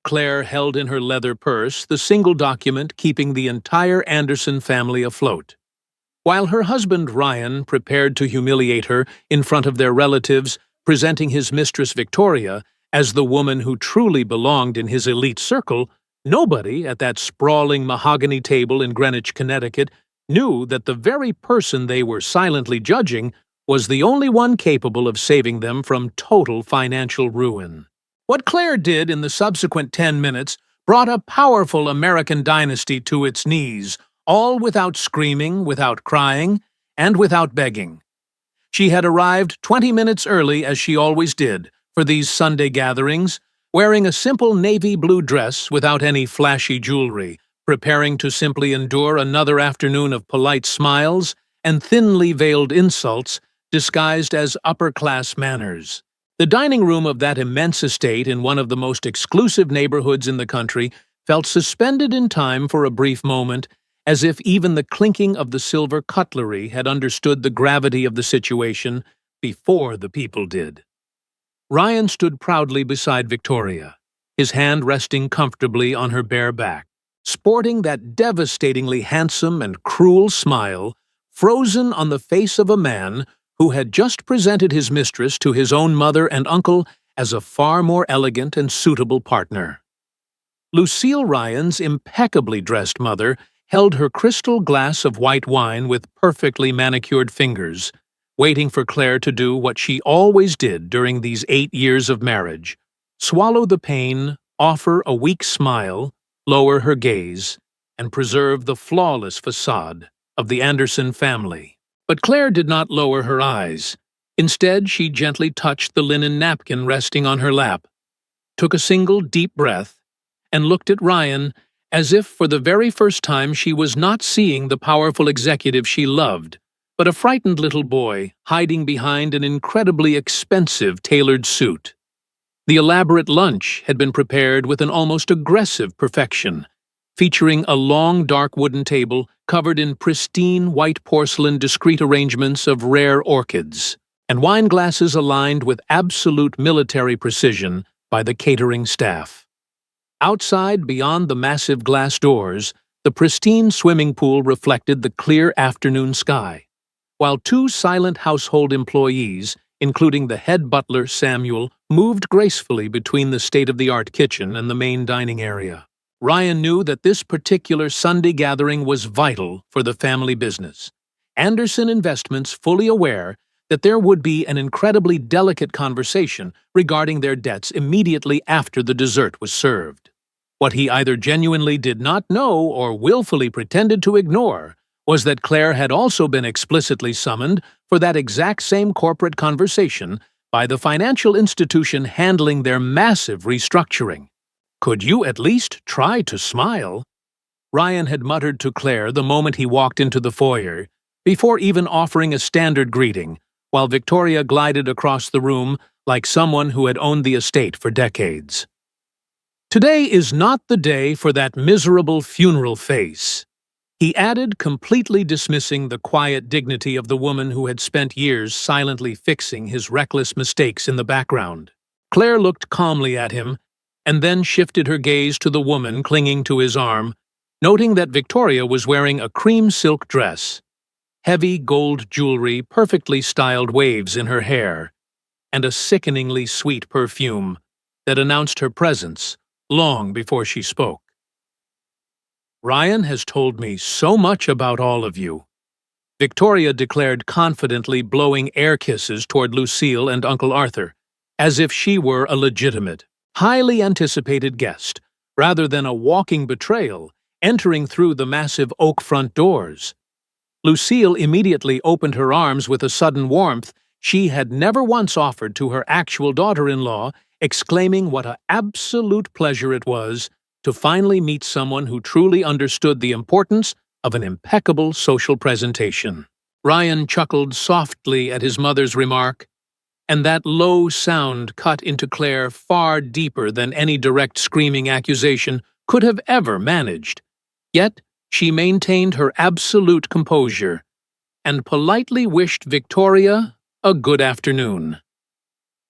Claire held in her leather purse the single document keeping the entire Anderson family afloat. While her husband Ryan prepared to humiliate her in front of their relatives, presenting his mistress Victoria as the woman who truly belonged in his elite circle, nobody at that sprawling mahogany table in Greenwich, Connecticut, knew that the very person they were silently judging was the only one capable of saving them from total financial ruin. What Claire did in the subsequent 10 minutes brought a powerful American dynasty to its knees, all without screaming, without crying, and without begging. She had arrived 20 minutes early, as she always did, for these Sunday gatherings, wearing a simple navy blue dress without any flashy jewelry, preparing to simply endure another afternoon of polite smiles and thinly veiled insults disguised as upper-class manners. The dining room of that immense estate in one of the most exclusive neighborhoods in the country felt suspended in time for a brief moment, as if even the clinking of the silver cutlery had understood the gravity of the situation before the people did. Ryan stood proudly beside Victoria, his hand resting comfortably on her bare back, sporting that devastatingly handsome and cruel smile frozen on the face of a man who had just presented his mistress to his own mother and uncle as a far more elegant and suitable partner. Lucille Ryan's impeccably dressed mother held her crystal glass of white wine with perfectly manicured fingers, waiting for Claire to do what she always did during these 8 years of marriage: swallow the pain, offer a weak smile, lower her gaze, and preserve the flawless facade of the Anderson family. But Claire did not lower her eyes. Instead, she gently touched the linen napkin resting on her lap, took a single deep breath, and looked at Ryan as if for the very first time she was not seeing the powerful executive she loved, but a frightened little boy hiding behind an incredibly expensive tailored suit. The elaborate lunch had been prepared with an almost aggressive perfection, featuring a long dark wooden table covered in pristine white porcelain discreet arrangements of rare orchids, and wine glasses aligned with absolute military precision by the catering staff. Outside, beyond the massive glass doors, the pristine swimming pool reflected the clear afternoon sky, while 2 silent household employees, including the head butler Samuel, moved gracefully between the state-of-the-art kitchen and the main dining area. Ryan knew that this particular Sunday gathering was vital for the family business. Anderson Investments fully aware that there would be an incredibly delicate conversation regarding their debts immediately after the dessert was served. What he either genuinely did not know or willfully pretended to ignore was that Claire had also been explicitly summoned for that exact same corporate conversation by the financial institution handling their massive restructuring. "Could you at least try to smile?" Ryan had muttered to Claire the moment he walked into the foyer, before even offering a standard greeting, while Victoria glided across the room like someone who had owned the estate for decades. "Today is not the day for that miserable funeral face," he added, completely dismissing the quiet dignity of the woman who had spent years silently fixing his reckless mistakes in the background. Claire looked calmly at him, and then shifted her gaze to the woman clinging to his arm, noting that Victoria was wearing a cream silk dress, heavy gold jewelry, perfectly styled waves in her hair, and a sickeningly sweet perfume that announced her presence long before she spoke. "Ryan has told me so much about all of you," Victoria declared confidently, blowing air kisses toward Lucille and Uncle Arthur, as if she were a legitimate, highly anticipated guest, rather than a walking betrayal entering through the massive oak front doors. Lucille immediately opened her arms with a sudden warmth she had never once offered to her actual daughter-in-law, exclaiming what an absolute pleasure it was to finally meet someone who truly understood the importance of an impeccable social presentation. Ryan chuckled softly at his mother's remark, and that low sound cut into Claire far deeper than any direct screaming accusation could have ever managed. Yet she maintained her absolute composure and politely wished Victoria a good afternoon.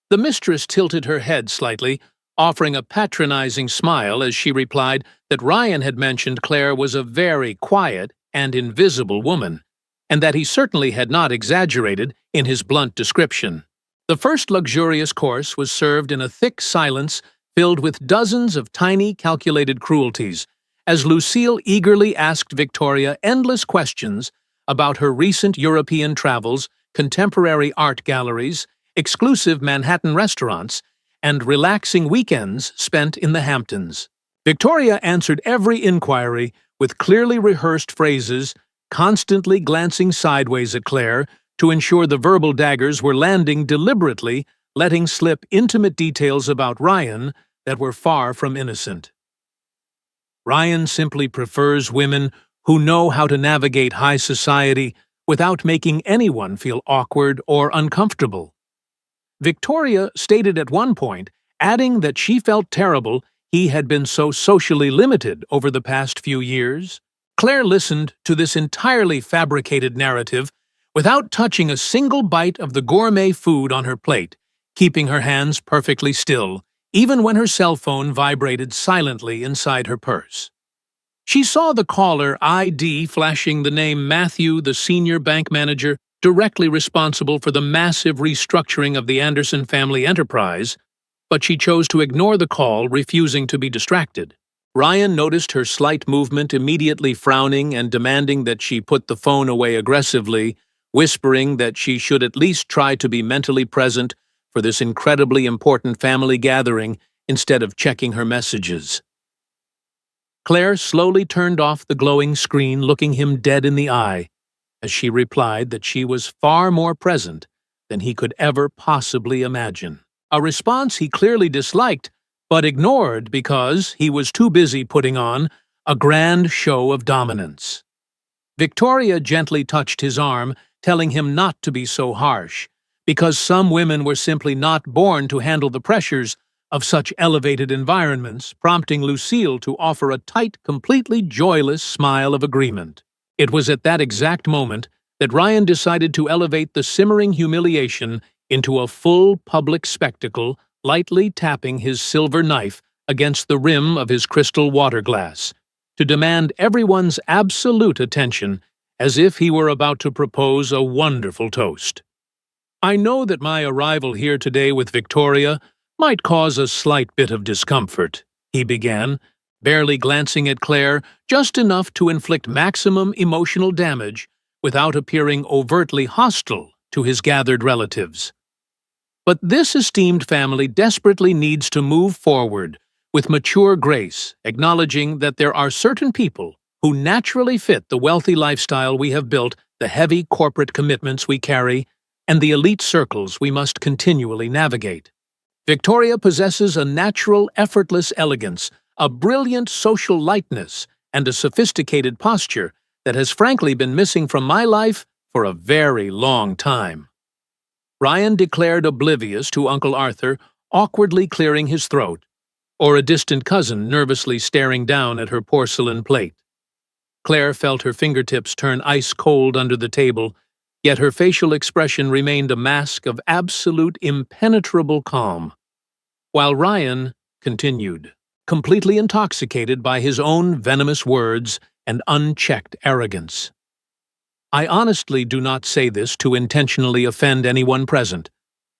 The mistress tilted her head slightly, offering a patronizing smile as she replied that Ryan had mentioned Claire was a very quiet and invisible woman, and that he certainly had not exaggerated in his blunt description. The first luxurious course was served in a thick silence filled with dozens of tiny calculated cruelties, as Lucille eagerly asked Victoria endless questions about her recent European travels, contemporary art galleries, exclusive Manhattan restaurants, and relaxing weekends spent in the Hamptons. Victoria answered every inquiry with clearly rehearsed phrases, constantly glancing sideways at Claire to ensure the verbal daggers were landing deliberately, letting slip intimate details about Ryan that were far from innocent. Ryan simply prefers women who know how to navigate high society without making anyone feel awkward or uncomfortable. Victoria stated at one point, adding that she felt terrible he had been so socially limited over the past few years. Claire listened to this entirely fabricated narrative without touching a single bite of the gourmet food on her plate, keeping her hands perfectly still, even when her cell phone vibrated silently inside her purse. She saw the caller ID flashing the name Matthew, the senior bank manager, directly responsible for the massive restructuring of the Anderson family enterprise, but she chose to ignore the call, refusing to be distracted. Ryan noticed her slight movement, immediately frowning and demanding that she put the phone away aggressively, whispering that she should at least try to be mentally present for this incredibly important family gathering instead of checking her messages. Claire slowly turned off the glowing screen, looking him dead in the eye, as she replied that she was far more present than he could ever possibly imagine. A response he clearly disliked, but ignored because he was too busy putting on a grand show of dominance. Victoria gently touched his arm, telling him not to be so harsh, because some women were simply not born to handle the pressures of such elevated environments, prompting Lucille to offer a tight, completely joyless smile of agreement. It was at that exact moment that Ryan decided to elevate the simmering humiliation into a full public spectacle, lightly tapping his silver knife against the rim of his crystal water glass, to demand everyone's absolute attention as if he were about to propose a wonderful toast. "I know that my arrival here today with Victoria might cause a slight bit of discomfort," he began, barely glancing at Claire, just enough to inflict maximum emotional damage without appearing overtly hostile to his gathered relatives. "But this esteemed family desperately needs to move forward with mature grace, acknowledging that there are certain people who naturally fit the wealthy lifestyle we have built, the heavy corporate commitments we carry, and the elite circles we must continually navigate. Victoria possesses a natural, effortless elegance, a brilliant social lightness, and a sophisticated posture that has frankly been missing from my life for a very long time." Ryan declared, oblivious to Uncle Arthur awkwardly clearing his throat, or a distant cousin nervously staring down at her porcelain plate. Claire felt her fingertips turn ice-cold under the table, yet her facial expression remained a mask of absolute impenetrable calm, while Ryan continued, completely intoxicated by his own venomous words and unchecked arrogance. "I honestly do not say this to intentionally offend anyone present,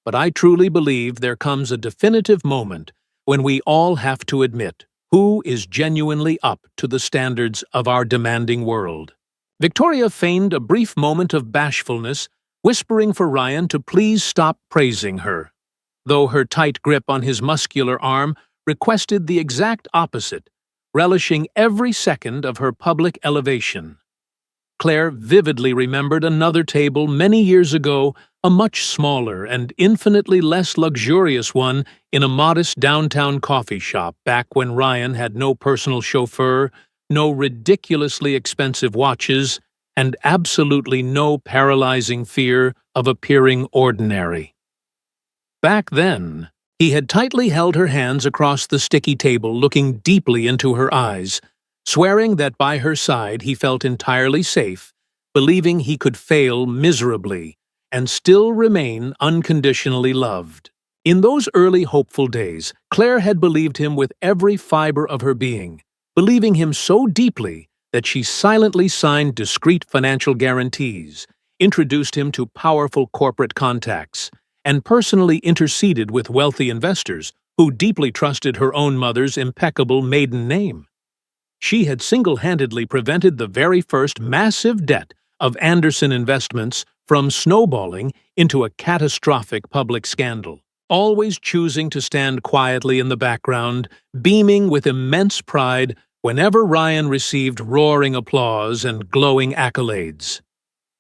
but I truly believe there comes a definitive moment when we all have to admit who is genuinely up to the standards of our demanding world." Victoria feigned a brief moment of bashfulness, whispering for Ryan to please stop praising her, though her tight grip on his muscular arm requested the exact opposite, relishing every second of her public elevation. Claire vividly remembered another table many years ago, a much smaller and infinitely less luxurious one in a modest downtown coffee shop back when Ryan had no personal chauffeur, no ridiculously expensive watches, and absolutely no paralyzing fear of appearing ordinary. Back then, he had tightly held her hands across the sticky table, looking deeply into her eyes, swearing that by her side he felt entirely safe, believing he could fail miserably and still remain unconditionally loved. In those early hopeful days, Claire had believed him with every fiber of her being, believing him so deeply that she silently signed discreet financial guarantees, introduced him to powerful corporate contacts, and personally interceded with wealthy investors who deeply trusted her own mother's impeccable maiden name. She had single-handedly prevented the very first massive debt of Anderson Investments from snowballing into a catastrophic public scandal, always choosing to stand quietly in the background, beaming with immense pride whenever Ryan received roaring applause and glowing accolades.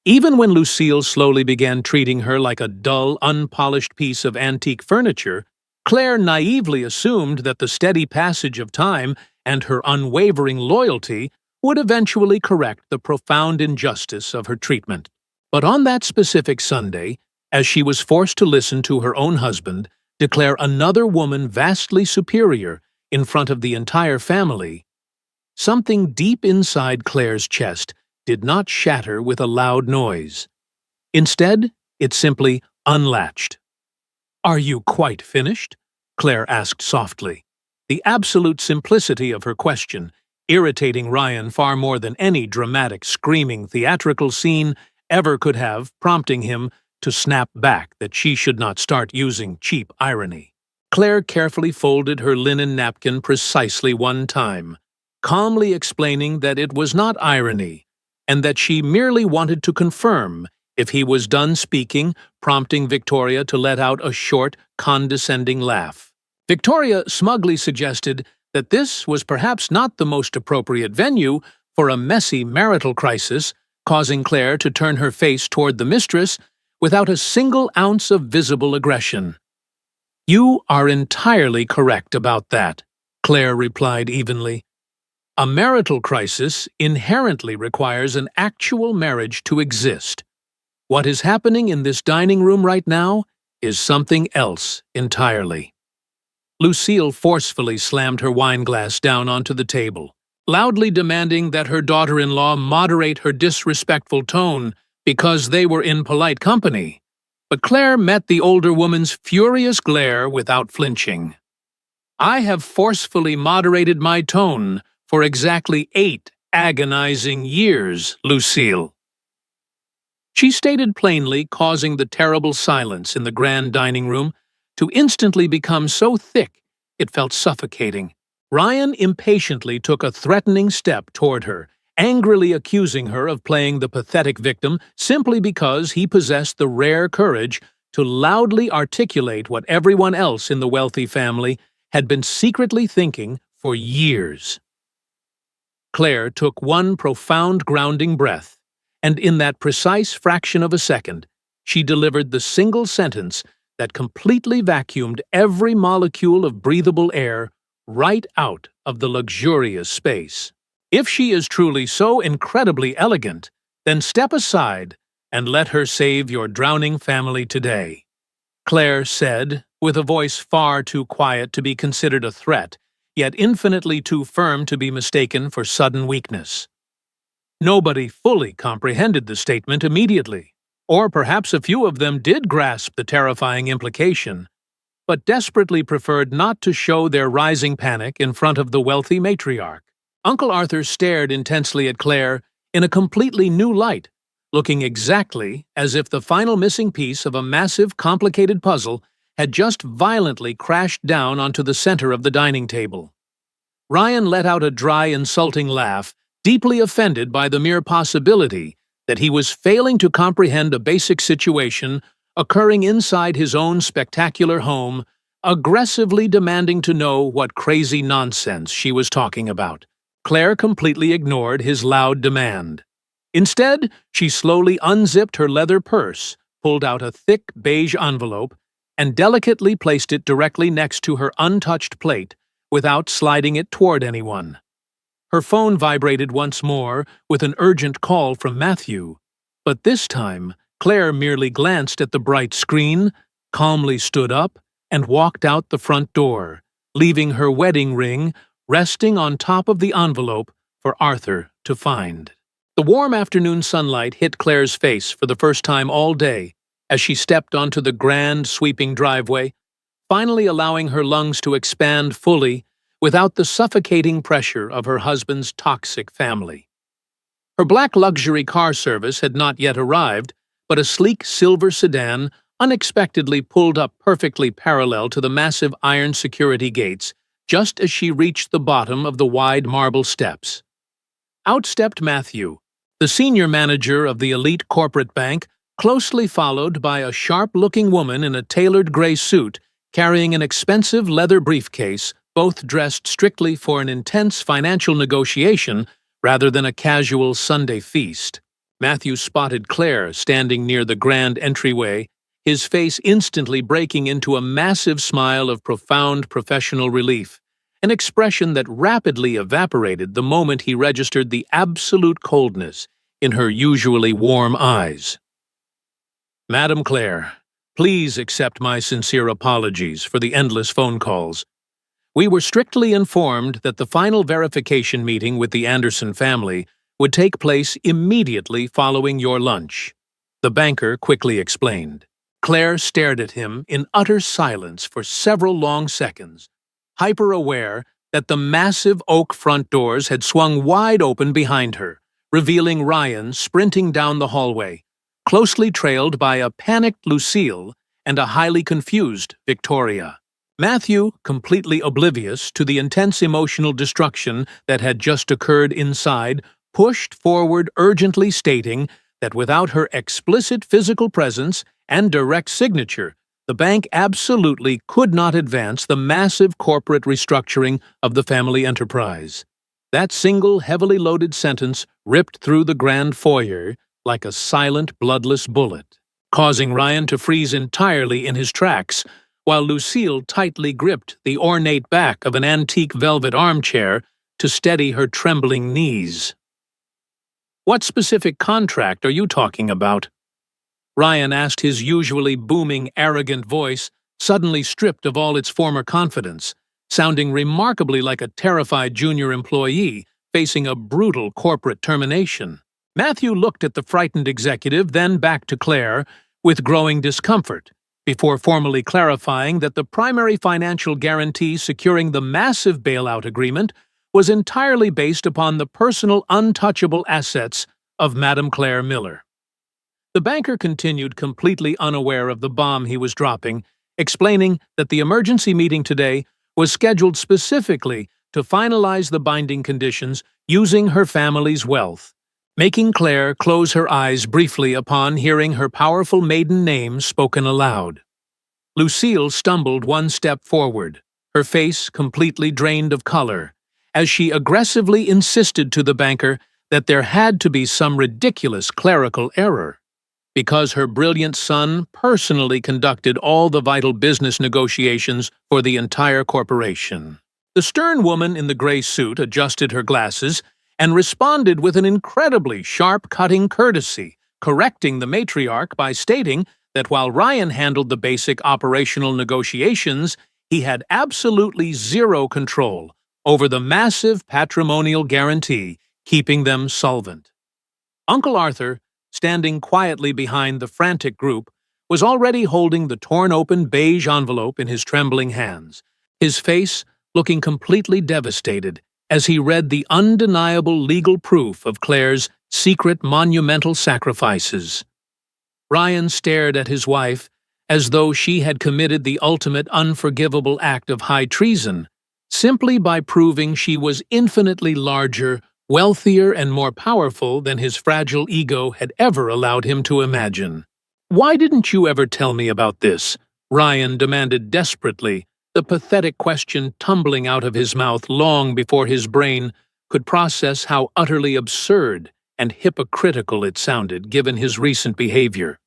Even when Lucille slowly began treating her like a dull, unpolished piece of antique furniture, Claire naively assumed that the steady passage of time and her unwavering loyalty would eventually correct the profound injustice of her treatment. But on that specific Sunday, as she was forced to listen to her own husband declare another woman vastly superior in front of the entire family, something deep inside Claire's chest did not shatter with a loud noise. Instead, it simply unlatched. "Are you quite finished?" Claire asked softly, the absolute simplicity of her question irritating Ryan far more than any dramatic, screaming, theatrical scene ever could have, prompting him to snap back that she should not start using cheap irony. Claire carefully folded her linen napkin precisely one time, calmly explaining that it was not irony, and that she merely wanted to confirm if he was done speaking, prompting Victoria to let out a short, condescending laugh. Victoria smugly suggested that this was perhaps not the most appropriate venue for a messy marital crisis, causing Claire to turn her face toward the mistress without a single ounce of visible aggression. "You are entirely correct about that," Claire replied evenly. "A marital crisis inherently requires an actual marriage to exist. What is happening in this dining room right now is something else entirely." Lucille forcefully slammed her wineglass down onto the table, loudly demanding that her daughter-in-law moderate her disrespectful tone because they were in polite company. But Claire met the older woman's furious glare without flinching. "I have forcefully moderated my tone for exactly 8 agonizing years, Lucille," she stated plainly, causing the terrible silence in the grand dining room to instantly become so thick it felt suffocating. Ryan impatiently took a threatening step toward her, angrily accusing her of playing the pathetic victim simply because he possessed the rare courage to loudly articulate what everyone else in the wealthy family had been secretly thinking for years. Claire took one profound grounding breath, and in that precise fraction of a second, she delivered the single sentence that completely vacuumed every molecule of breathable air right out of the luxurious space. "If she is truly so incredibly elegant, then step aside and let her save your drowning family today," Claire said, with a voice far too quiet to be considered a threat, yet infinitely too firm to be mistaken for sudden weakness. Nobody fully comprehended the statement immediately, or perhaps a few of them did grasp the terrifying implication, but desperately preferred not to show their rising panic in front of the wealthy matriarch. Uncle Arthur stared intensely at Claire in a completely new light, looking exactly as if the final missing piece of a massive, complicated puzzle had just violently crashed down onto the center of the dining table. Ryan let out a dry, insulting laugh, deeply offended by the mere possibility that he was failing to comprehend a basic situation occurring inside his own spectacular home, aggressively demanding to know what crazy nonsense she was talking about. Claire completely ignored his loud demand. Instead, she slowly unzipped her leather purse, pulled out a thick beige envelope, and delicately placed it directly next to her untouched plate without sliding it toward anyone. Her phone vibrated once more with an urgent call from Matthew, but this time Claire merely glanced at the bright screen, calmly stood up, and walked out the front door, leaving her wedding ring resting on top of the envelope for Arthur to find. The warm afternoon sunlight hit Claire's face for the first time all day as she stepped onto the grand, sweeping driveway, finally allowing her lungs to expand fully without the suffocating pressure of her husband's toxic family. Her black luxury car service had not yet arrived, but a sleek silver sedan unexpectedly pulled up perfectly parallel to the massive iron security gates just as she reached the bottom of the wide marble steps. Out stepped Matthew, the senior manager of the elite corporate bank, closely followed by a sharp-looking woman in a tailored gray suit carrying an expensive leather briefcase, both dressed strictly for an intense financial negotiation rather than a casual Sunday feast. Matthew spotted Claire standing near the grand entryway, his face instantly breaking into a massive smile of profound professional relief, an expression that rapidly evaporated the moment he registered the absolute coldness in her usually warm eyes. "Madam Claire, please accept my sincere apologies for the endless phone calls. We were strictly informed that the final verification meeting with the Anderson family would take place immediately following your lunch," the banker quickly explained. Claire stared at him in utter silence for several long seconds, hyper-aware that the massive oak front doors had swung wide open behind her, revealing Ryan sprinting down the hallway, closely trailed by a panicked Lucille and a highly confused Victoria. Matthew, completely oblivious to the intense emotional destruction that had just occurred inside, pushed forward urgently stating that without her explicit physical presence and direct signature, the bank absolutely could not advance the massive corporate restructuring of the family enterprise. That single heavily loaded sentence ripped through the grand foyer like a silent, bloodless bullet, causing Ryan to freeze entirely in his tracks, while Lucille tightly gripped the ornate back of an antique velvet armchair to steady her trembling knees. "What specific contract are you talking about?" Ryan asked, his usually booming, arrogant voice suddenly stripped of all its former confidence, sounding remarkably like a terrified junior employee facing a brutal corporate termination. Matthew looked at the frightened executive, then back to Claire, with growing discomfort, before formally clarifying that the primary financial guarantee securing the massive bailout agreement was entirely based upon the personal untouchable assets of Madame Claire Miller. The banker continued, completely unaware of the bomb he was dropping, explaining that the emergency meeting today was scheduled specifically to finalize the binding conditions using her family's wealth, making Claire close her eyes briefly upon hearing her powerful maiden name spoken aloud. Lucille stumbled one step forward, her face completely drained of color, as she aggressively insisted to the banker that there had to be some ridiculous clerical error, because her brilliant son personally conducted all the vital business negotiations for the entire corporation. The stern woman in the gray suit adjusted her glasses and responded with an incredibly sharp-cutting courtesy, correcting the matriarch by stating that while Ryan handled the basic operational negotiations, he had absolutely zero control over the massive patrimonial guarantee keeping them solvent. Uncle Arthur, standing quietly behind the frantic group, was already holding the torn-open beige envelope in his trembling hands, his face looking completely devastated as he read the undeniable legal proof of Claire's secret monumental sacrifices. Ryan stared at his wife as though she had committed the ultimate unforgivable act of high treason, simply by proving she was infinitely larger, wealthier, and more powerful than his fragile ego had ever allowed him to imagine. "Why didn't you ever tell me about this?" Ryan demanded desperately, the pathetic question tumbling out of his mouth long before his brain could process how utterly absurd and hypocritical it sounded given his recent behavior.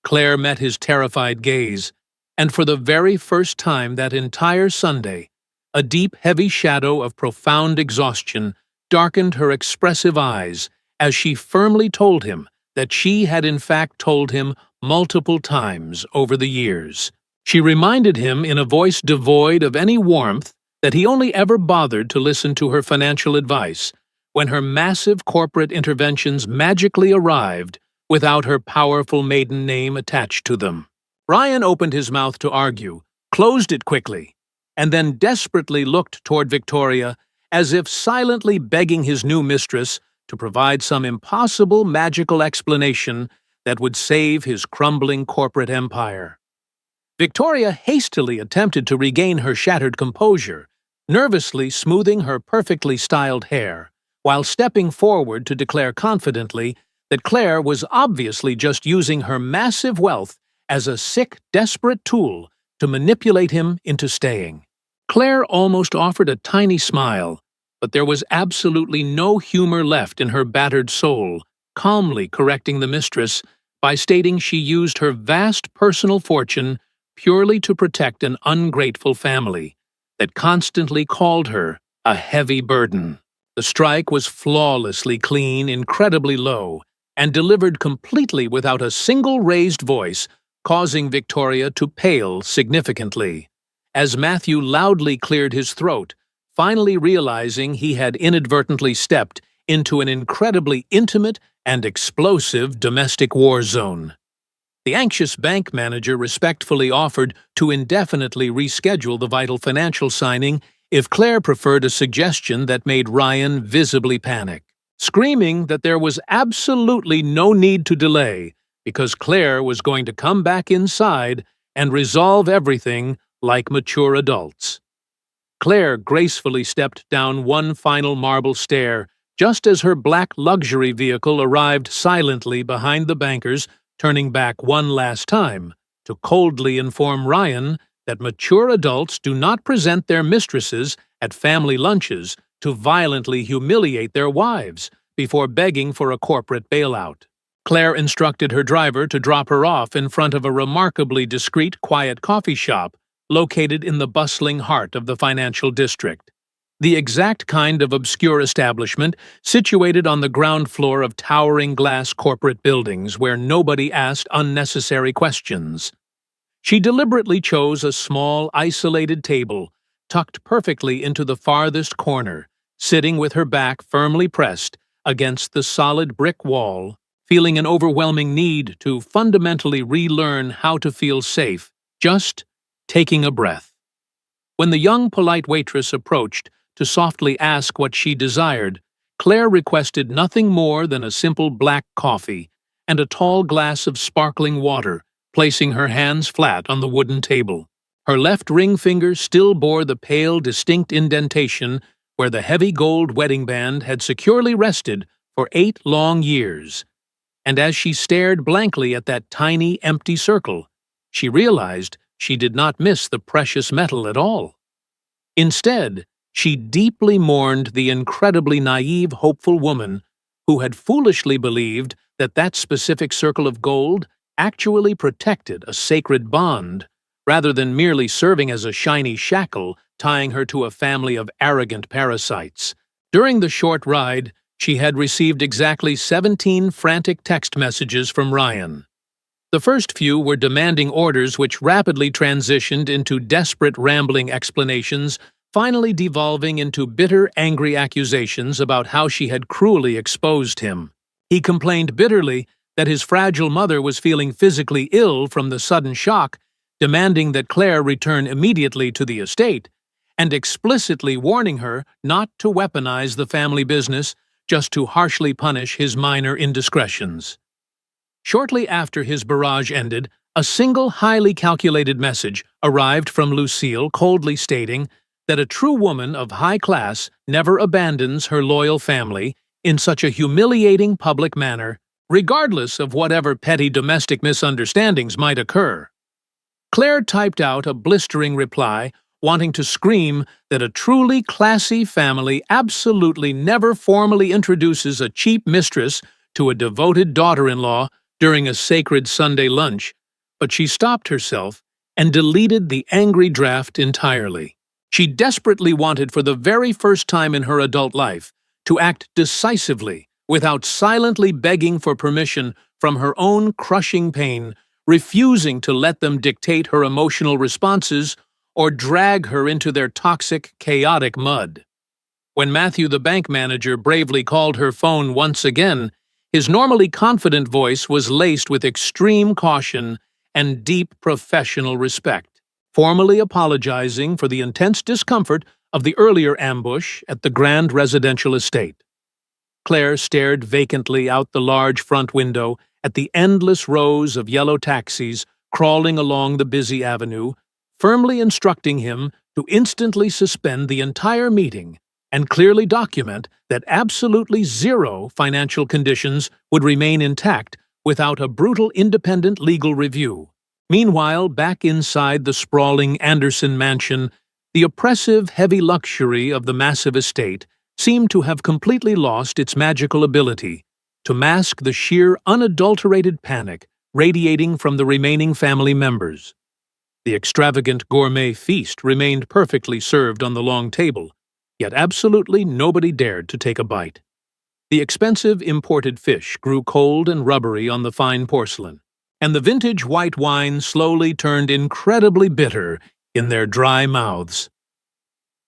Claire met his terrified gaze, and for the very first time that entire Sunday, a deep, heavy shadow of profound exhaustion darkened her expressive eyes as she firmly told him that she had in fact told him multiple times over the years. She reminded him in a voice devoid of any warmth that he only ever bothered to listen to her financial advice when her massive corporate interventions magically arrived without her powerful maiden name attached to them. Ryan opened his mouth to argue, closed it quickly, and then desperately looked toward Victoria as if silently begging his new mistress to provide some impossible magical explanation that would save his crumbling corporate empire. Victoria hastily attempted to regain her shattered composure, nervously smoothing her perfectly styled hair, while stepping forward to declare confidently that Claire was obviously just using her massive wealth as a sick, desperate tool to manipulate him into staying. Claire almost offered a tiny smile, but there was absolutely no humor left in her battered soul, calmly correcting the mistress by stating she used her vast personal fortune purely to protect an ungrateful family that constantly called her a heavy burden. The strike was flawlessly clean, incredibly low, and delivered completely without a single raised voice, causing Victoria to pale significantly, as Matthew loudly cleared his throat, finally realizing he had inadvertently stepped into an incredibly intimate and explosive domestic war zone. The anxious bank manager respectfully offered to indefinitely reschedule the vital financial signing if Claire preferred a suggestion that made Ryan visibly panic, screaming that there was absolutely no need to delay because Claire was going to come back inside and resolve everything like mature adults. Claire gracefully stepped down one final marble stair just as her black luxury vehicle arrived silently behind the bankers, turning back one last time to coldly inform Ryan that mature adults do not present their mistresses at family lunches to violently humiliate their wives before begging for a corporate bailout. Claire instructed her driver to drop her off in front of a remarkably discreet, quiet coffee shop located in the bustling heart of the financial district. The exact kind of obscure establishment situated on the ground floor of towering glass corporate buildings where nobody asked unnecessary questions. She deliberately chose a small, isolated table, tucked perfectly into the farthest corner, sitting with her back firmly pressed against the solid brick wall, feeling an overwhelming need to fundamentally relearn how to feel safe, just taking a breath. When the young, polite waitress approached to softly ask what she desired, Claire requested nothing more than a simple black coffee and a tall glass of sparkling water, placing her hands flat on the wooden table. Her left ring finger still bore the pale, distinct indentation where the heavy gold wedding band had securely rested for 8 long years. And as she stared blankly at that tiny, empty circle, she realized she did not miss the precious metal at all. Instead, she deeply mourned the incredibly naive, hopeful woman who had foolishly believed that that specific circle of gold actually protected a sacred bond, rather than merely serving as a shiny shackle tying her to a family of arrogant parasites. During the short ride, she had received exactly 17 frantic text messages from Ryan. The first few were demanding orders which rapidly transitioned into desperate rambling explanations, finally devolving into bitter, angry accusations about how she had cruelly exposed him. He complained bitterly that his fragile mother was feeling physically ill from the sudden shock, demanding that Claire return immediately to the estate, and explicitly warning her not to weaponize the family business just to harshly punish his minor indiscretions. Shortly after his barrage ended, a single highly calculated message arrived from Lucille coldly stating that a true woman of high class never abandons her loyal family in such a humiliating public manner, regardless of whatever petty domestic misunderstandings might occur. Claire typed out a blistering reply, wanting to scream that a truly classy family absolutely never formally introduces a cheap mistress to a devoted daughter-in-law during a sacred Sunday lunch, but she stopped herself and deleted the angry draft entirely. She desperately wanted for the very first time in her adult life to act decisively without silently begging for permission from her own crushing pain, refusing to let them dictate her emotional responses or drag her into their toxic, chaotic mud. When Matthew the bank manager bravely called her phone once again, his normally confident voice was laced with extreme caution and deep professional respect. formally apologizing for the intense discomfort of the earlier ambush at the grand residential estate. Claire stared vacantly out the large front window at the endless rows of yellow taxis crawling along the busy avenue, firmly instructing him to instantly suspend the entire meeting and clearly document that absolutely zero financial conditions would remain intact without a brutal independent legal review. Meanwhile, back inside the sprawling Anderson mansion, the oppressive, heavy luxury of the massive estate seemed to have completely lost its magical ability to mask the sheer, unadulterated panic radiating from the remaining family members. The extravagant gourmet feast remained perfectly served on the long table, yet absolutely nobody dared to take a bite. The expensive imported fish grew cold and rubbery on the fine porcelain, and the vintage white wine slowly turned incredibly bitter in their dry mouths.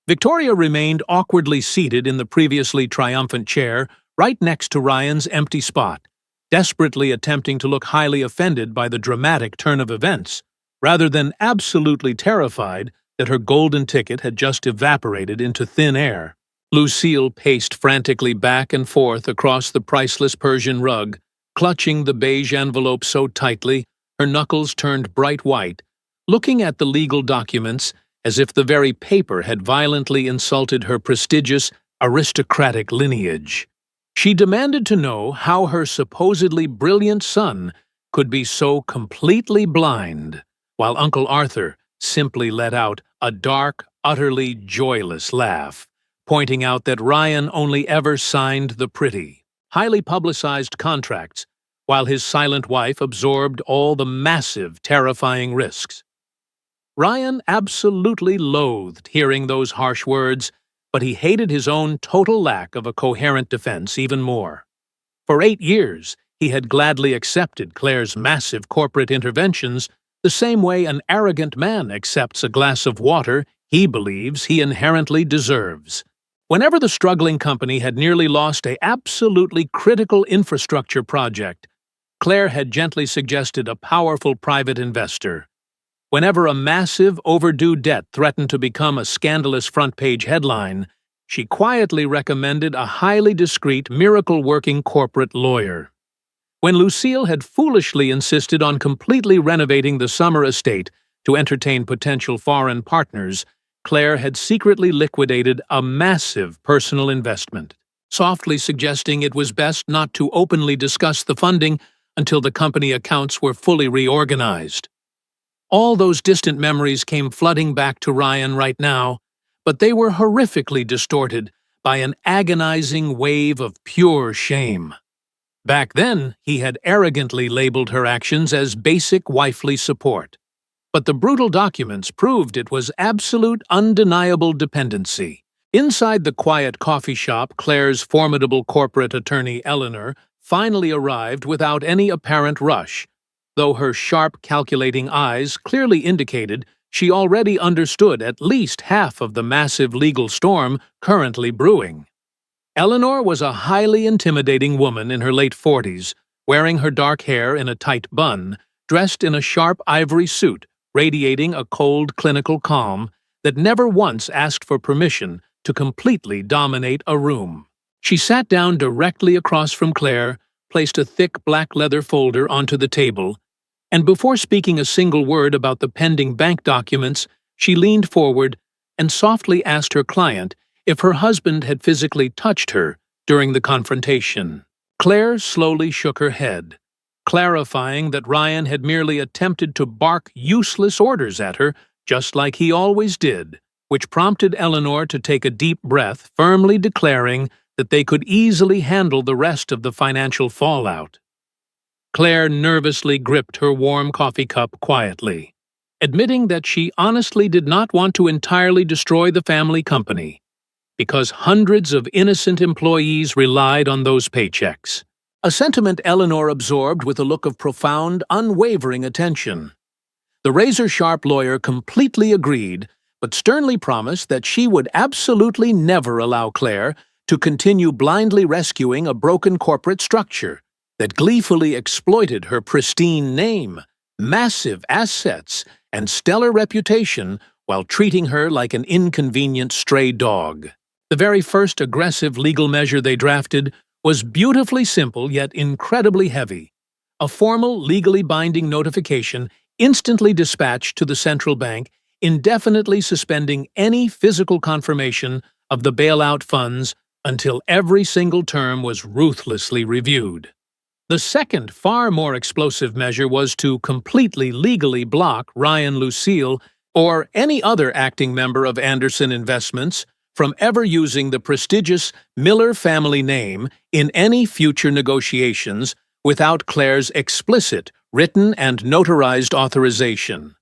Victoria remained awkwardly seated in the previously triumphant chair right next to Ryan's empty spot, desperately attempting to look highly offended by the dramatic turn of events, rather than absolutely terrified that her golden ticket had just evaporated into thin air. Lucille paced frantically back and forth across the priceless Persian rug, clutching the beige envelope so tightly her knuckles turned bright white, looking at the legal documents as if the very paper had violently insulted her prestigious, aristocratic lineage. She demanded to know how her supposedly brilliant son could be so completely blind, while Uncle Arthur simply let out a dark, utterly joyless laugh, pointing out that Ryan only ever signed the pretty, highly publicized contracts, while his silent wife absorbed all the massive, terrifying risks. Ryan absolutely loathed hearing those harsh words, but he hated his own total lack of a coherent defense even more. For 8 years, he had gladly accepted Claire's massive corporate interventions the same way an arrogant man accepts a glass of water he believes he inherently deserves. Whenever the struggling company had nearly lost an absolutely critical infrastructure project, Claire had gently suggested a powerful private investor. Whenever a massive, overdue debt threatened to become a scandalous front-page headline, she quietly recommended a highly discreet, miracle-working corporate lawyer. When Lucille had foolishly insisted on completely renovating the summer estate to entertain potential foreign partners, Claire had secretly liquidated a massive personal investment, softly suggesting it was best not to openly discuss the funding until the company accounts were fully reorganized. All those distant memories came flooding back to Ryan right now, but they were horrifically distorted by an agonizing wave of pure shame. Back then, he had arrogantly labeled her actions as basic wifely support, but the brutal documents proved it was absolute, undeniable dependency. Inside the quiet coffee shop, Claire's formidable corporate attorney Eleanor finally arrived without any apparent rush, though her sharp, calculating eyes clearly indicated she already understood at least half of the massive legal storm currently brewing. Eleanor was a highly intimidating woman in her late 40s, wearing her dark hair in a tight bun, dressed in a sharp ivory suit, radiating a cold, clinical calm that never once asked for permission to completely dominate a room. She sat down directly across from Claire, placed a thick black leather folder onto the table, and before speaking a single word about the pending bank documents, she leaned forward and softly asked her client if her husband had physically touched her during the confrontation. Claire slowly shook her head, clarifying that Ryan had merely attempted to bark useless orders at her, just like he always did, which prompted Eleanor to take a deep breath, firmly declaring that they could easily handle the rest of the financial fallout. Claire nervously gripped her warm coffee cup quietly, admitting that she honestly did not want to entirely destroy the family company, because hundreds of innocent employees relied on those paychecks. A sentiment Eleanor absorbed with a look of profound, unwavering attention. The razor-sharp lawyer completely agreed, but sternly promised that she would absolutely never allow Claire to continue blindly rescuing a broken corporate structure that gleefully exploited her pristine name, massive assets, and stellar reputation while treating her like an inconvenient stray dog. The very first aggressive legal measure they drafted was beautifully simple yet incredibly heavy. A formal, legally binding notification instantly dispatched to the central bank, indefinitely suspending any physical confirmation of the bailout funds until every single term was ruthlessly reviewed. The second, far more explosive measure was to completely legally block Ryan Lucille or any other acting member of Anderson Investments from ever using the prestigious Miller family name in any future negotiations without Claire's explicit, written and notarized authorization.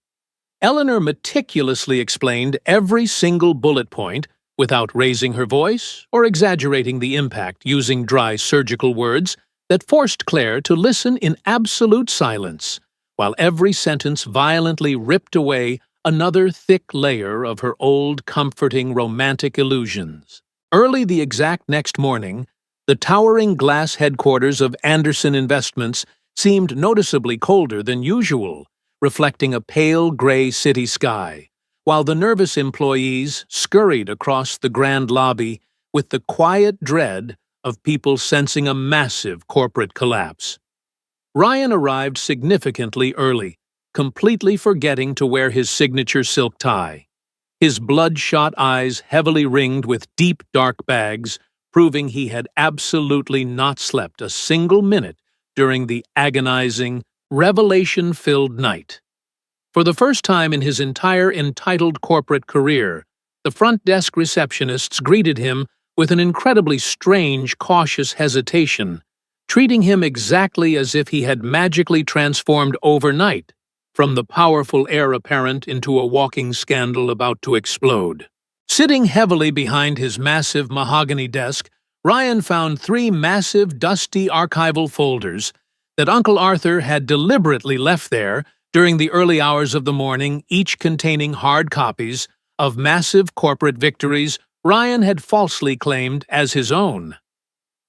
Eleanor meticulously explained every single bullet point without raising her voice or exaggerating the impact using dry surgical words that forced Claire to listen in absolute silence, while every sentence violently ripped away another thick layer of her old, comforting, romantic illusions. Early the exact next morning, the towering glass headquarters of Anderson Investments seemed noticeably colder than usual, reflecting a pale gray city sky, while the nervous employees scurried across the grand lobby with the quiet dread of people sensing a massive corporate collapse. Ryan arrived significantly early, completely forgetting to wear his signature silk tie. His bloodshot eyes heavily ringed with deep dark bags, proving he had absolutely not slept a single minute during the agonizing, revelation-filled night. For the first time in his entire entitled corporate career, the front desk receptionists greeted him with an incredibly strange, cautious hesitation, treating him exactly as if he had magically transformed overnight from the powerful heir apparent into a walking scandal about to explode. Sitting heavily behind his massive mahogany desk, Ryan found 3 massive, dusty archival folders that Uncle Arthur had deliberately left there during the early hours of the morning, each containing hard copies of massive corporate victories Ryan had falsely claimed as his own.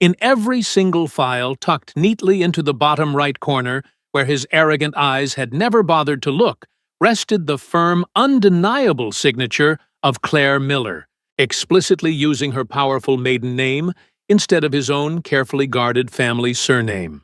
In every single file tucked neatly into the bottom right corner, where his arrogant eyes had never bothered to look, rested the firm, undeniable signature of Claire Miller, explicitly using her powerful maiden name instead of his own carefully guarded family surname.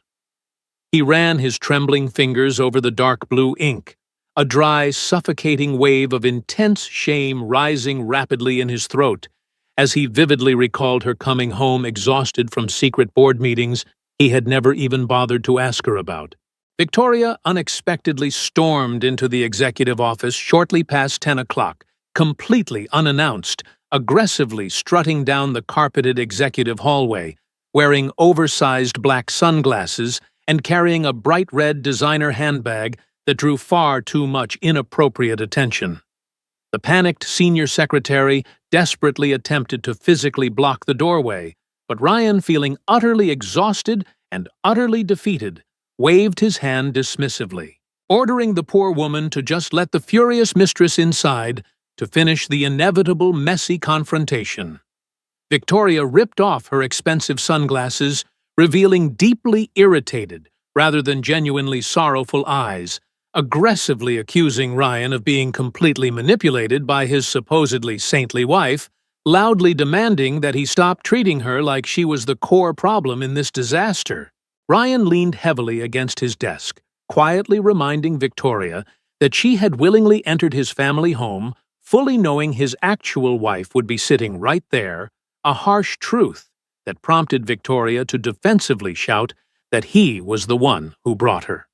He ran his trembling fingers over the dark blue ink, a dry, suffocating wave of intense shame rising rapidly in his throat, as he vividly recalled her coming home exhausted from secret board meetings he had never even bothered to ask her about. Victoria unexpectedly stormed into the executive office shortly past 10 o'clock, completely unannounced, aggressively strutting down the carpeted executive hallway, wearing oversized black sunglasses and carrying a bright red designer handbag that drew far too much inappropriate attention. The panicked senior secretary desperately attempted to physically block the doorway, but Ryan, feeling utterly exhausted and utterly defeated, waved his hand dismissively, ordering the poor woman to just let the furious mistress inside to finish the inevitable messy confrontation. Victoria ripped off her expensive sunglasses, revealing deeply irritated, rather than genuinely sorrowful eyes, aggressively accusing Ryan of being completely manipulated by his supposedly saintly wife, loudly demanding that he stop treating her like she was the core problem in this disaster. Ryan leaned heavily against his desk, quietly reminding Victoria that she had willingly entered his family home, fully knowing his actual wife would be sitting right there, a harsh truth that prompted Victoria to defensively shout that he was the one who brought her.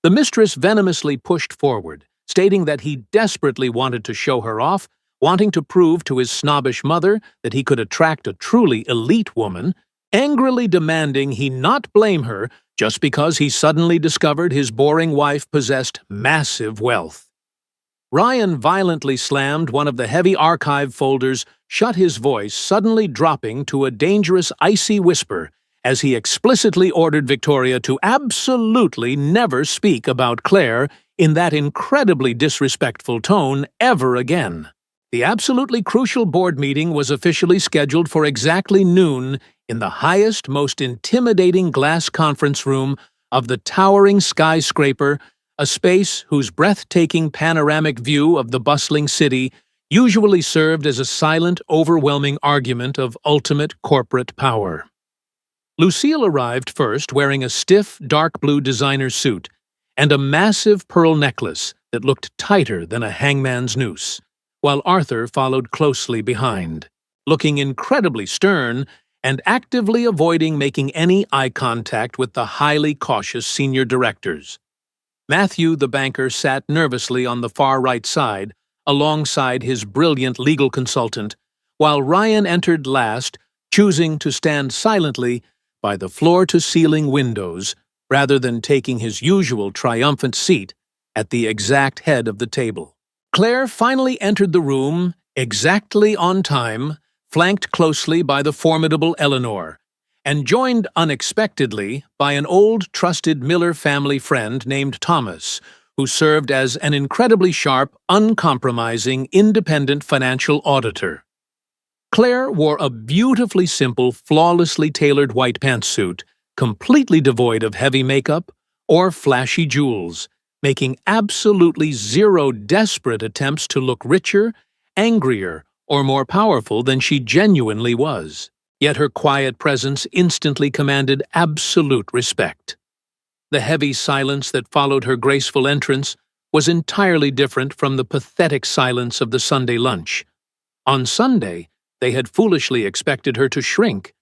The mistress venomously pushed forward, stating that he desperately wanted to show her off, wanting to prove to his snobbish mother that he could attract a truly elite woman, angrily demanding he not blame her just because he suddenly discovered his boring wife possessed massive wealth. Ryan violently slammed one of the heavy archive folders, shut, his voice suddenly dropping to a dangerous icy whisper as he explicitly ordered Victoria to absolutely never speak about Claire in that incredibly disrespectful tone ever again. The absolutely crucial board meeting was officially scheduled for exactly noon in the highest, most intimidating glass conference room of the towering skyscraper a space whose breathtaking panoramic view of the bustling city usually served as a silent, overwhelming argument of ultimate corporate power. Lucille arrived first wearing a stiff, dark blue designer suit and a massive pearl necklace that looked tighter than a hangman's noose, while Arthur followed closely behind, looking incredibly stern and actively avoiding making any eye contact with the highly cautious senior directors. Matthew, the banker, sat nervously on the far right side, alongside his brilliant legal consultant, while Ryan entered last, choosing to stand silently by the floor-to-ceiling windows rather than taking his usual triumphant seat at the exact head of the table. Claire finally entered the room exactly on time, flanked closely by the formidable Eleanor, and joined unexpectedly by an old trusted Miller family friend named Thomas, who served as an incredibly sharp, uncompromising, independent financial auditor. Claire wore a beautifully simple, flawlessly tailored white pantsuit, completely devoid of heavy makeup or flashy jewels, making absolutely zero desperate attempts to look richer, angrier, or more powerful than she genuinely was. Yet her quiet presence instantly commanded absolute respect. The heavy silence that followed her graceful entrance was entirely different from the pathetic silence of the Sunday lunch. On Sunday, they had foolishly expected her to shrink,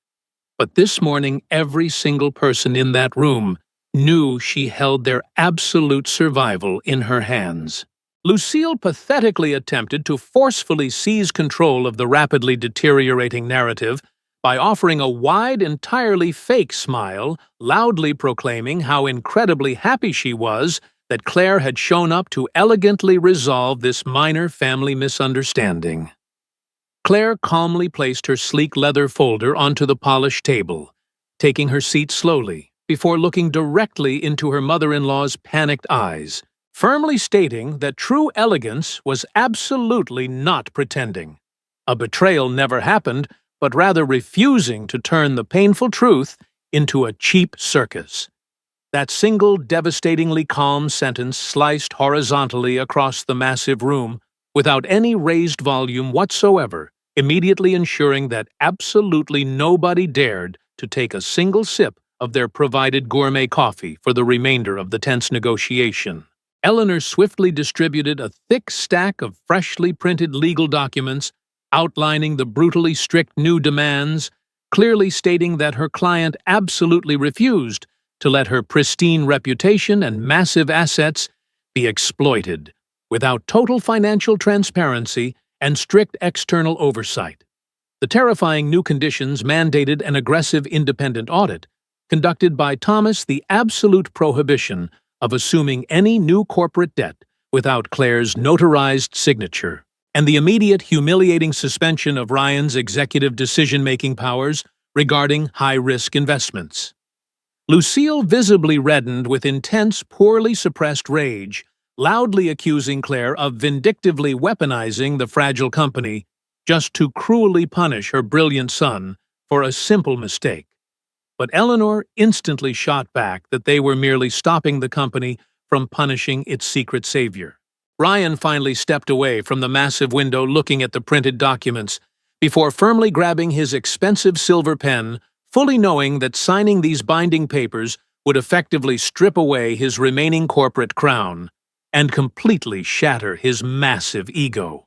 but this morning every single person in that room knew she held their absolute survival in her hands. Lucille pathetically attempted to forcefully seize control of the rapidly deteriorating narrative by offering a wide, entirely fake smile, loudly proclaiming how incredibly happy she was that Claire had shown up to elegantly resolve this minor family misunderstanding. Claire calmly placed her sleek leather folder onto the polished table, taking her seat slowly, before looking directly into her mother-in-law's panicked eyes, firmly stating that true elegance was absolutely not pretending. A betrayal never happened, but rather refusing to turn the painful truth into a cheap circus. That single devastatingly calm sentence sliced horizontally across the massive room, without any raised volume whatsoever, immediately ensuring that absolutely nobody dared to take a single sip of their provided gourmet coffee for the remainder of the tense negotiation. Eleanor swiftly distributed a thick stack of freshly printed legal documents outlining the brutally strict new demands, clearly stating that her client absolutely refused to let her pristine reputation and massive assets be exploited without total financial transparency and strict external oversight. The terrifying new conditions mandated an aggressive independent audit, conducted by Thomas, the absolute prohibition of assuming any new corporate debt without Claire's notarized signature, and the immediate humiliating suspension of Ryan's executive decision-making powers regarding high-risk investments. Lucille visibly reddened with intense, poorly suppressed rage, loudly accusing Claire of vindictively weaponizing the fragile company just to cruelly punish her brilliant son for a simple mistake. But Eleanor instantly shot back that they were merely stopping the company from punishing its secret savior. Ryan finally stepped away from the massive window looking at the printed documents before firmly grabbing his expensive silver pen, fully knowing that signing these binding papers would effectively strip away his remaining corporate crown and completely shatter his massive ego.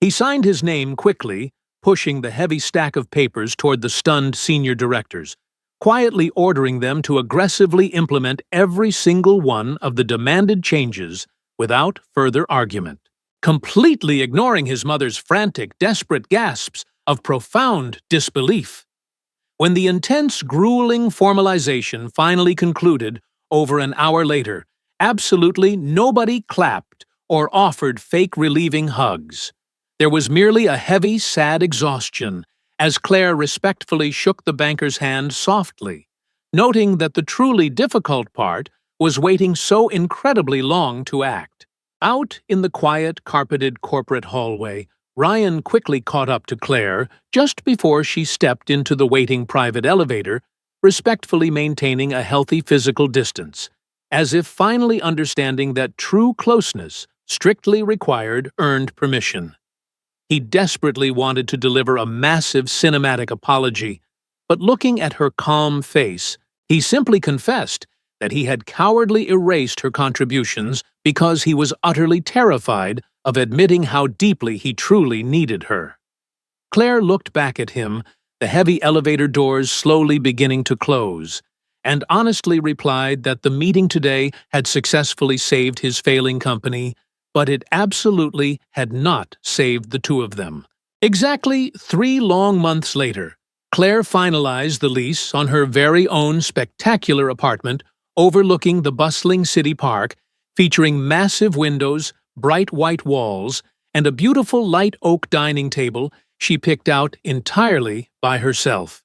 He signed his name quickly, pushing the heavy stack of papers toward the stunned senior directors, quietly ordering them to aggressively implement every single one of the demanded changes without further argument, completely ignoring his mother's frantic, desperate gasps of profound disbelief. When the intense, grueling formalization finally concluded over an hour later, absolutely nobody clapped or offered fake relieving hugs. There was merely a heavy, sad exhaustion as Claire respectfully shook the banker's hand softly, noting that the truly difficult part was waiting so incredibly long to act. Out in the quiet, carpeted corporate hallway, Ryan quickly caught up to Claire just before she stepped into the waiting private elevator, respectfully maintaining a healthy physical distance, as if finally understanding that true closeness strictly required earned permission. He desperately wanted to deliver a massive cinematic apology, but looking at her calm face, he simply confessed that he had cowardly erased her contributions because he was utterly terrified of admitting how deeply he truly needed her. Claire looked back at him, the heavy elevator doors slowly beginning to close, and honestly replied that the meeting today had successfully saved his failing company, but it absolutely had not saved the two of them. Exactly 3 long months later, Claire finalized the lease on her very own spectacular apartment overlooking the bustling city park, featuring massive windows, bright white walls, and a beautiful light oak dining table she picked out entirely by herself.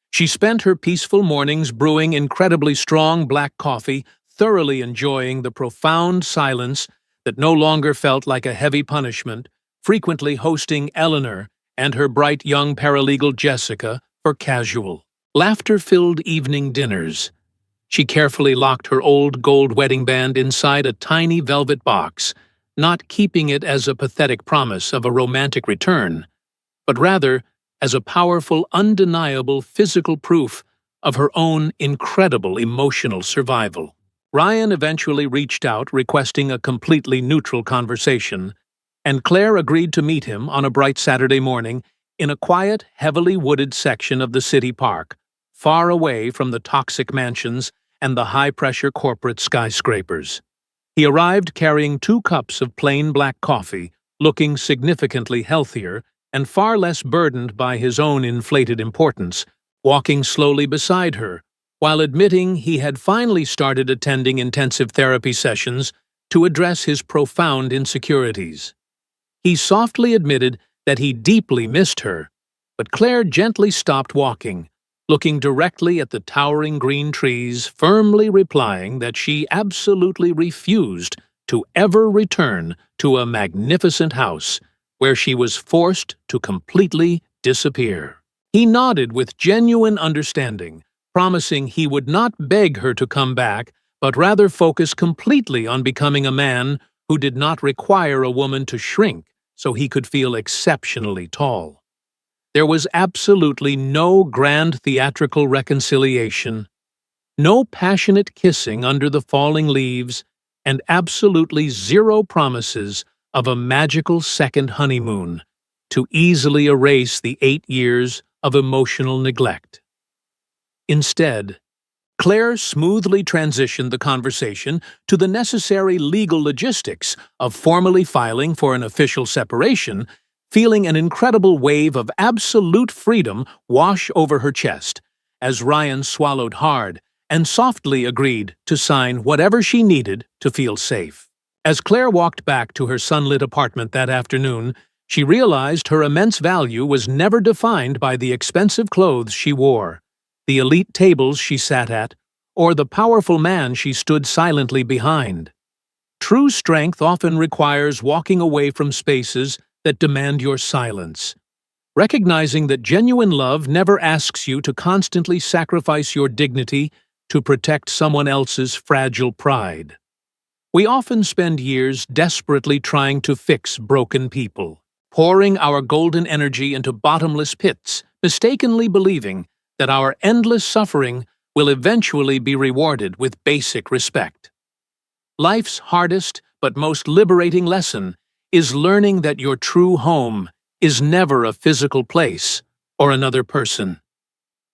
She spent her peaceful mornings brewing incredibly strong black coffee, thoroughly enjoying the profound silence that no longer felt like a heavy punishment, frequently hosting Eleanor and her bright young paralegal Jessica for casual, laughter-filled evening dinners. She carefully locked her old gold wedding band inside a tiny velvet box, not keeping it as a pathetic promise of a romantic return, but rather as a powerful, undeniable physical proof of her own incredible emotional survival. Ryan eventually reached out requesting a completely neutral conversation, and Claire agreed to meet him on a bright Saturday morning in a quiet, heavily wooded section of the city park, far away from the toxic mansions and the high-pressure corporate skyscrapers. He arrived carrying 2 cups of plain black coffee, looking significantly healthier and far less burdened by his own inflated importance, walking slowly beside her, while admitting he had finally started attending intensive therapy sessions to address his profound insecurities. He softly admitted that he deeply missed her, but Claire gently stopped walking, looking directly at the towering green trees, firmly replying that she absolutely refused to ever return to a magnificent house where she was forced to completely disappear. He nodded with genuine understanding, promising he would not beg her to come back, but rather focus completely on becoming a man who did not require a woman to shrink so he could feel exceptionally tall. There was absolutely no grand theatrical reconciliation, no passionate kissing under the falling leaves, and absolutely zero promises of a magical second honeymoon to easily erase the 8 years of emotional neglect. Instead, Claire smoothly transitioned the conversation to the necessary legal logistics of formally filing for an official separation, feeling an incredible wave of absolute freedom wash over her chest, as Ryan swallowed hard and softly agreed to sign whatever she needed to feel safe. As Claire walked back to her sunlit apartment that afternoon, she realized her immense value was never defined by the expensive clothes she wore, the elite tables she sat at, or the powerful man she stood silently behind. True strength often requires walking away from spaces that demand your silence, recognizing that genuine love never asks you to constantly sacrifice your dignity to protect someone else's fragile pride. We often spend years desperately trying to fix broken people, pouring our golden energy into bottomless pits, mistakenly believing that our endless suffering will eventually be rewarded with basic respect. Life's hardest but most liberating lesson is learning that your true home is never a physical place or another person.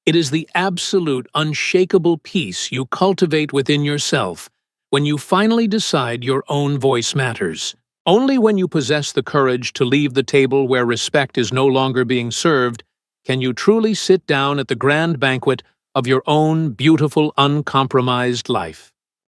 It is the absolute, unshakable peace you cultivate within yourself when you finally decide your own voice matters. Only when you possess the courage to leave the table where respect is no longer being served can you truly sit down at the grand banquet of your own beautiful, uncompromised life.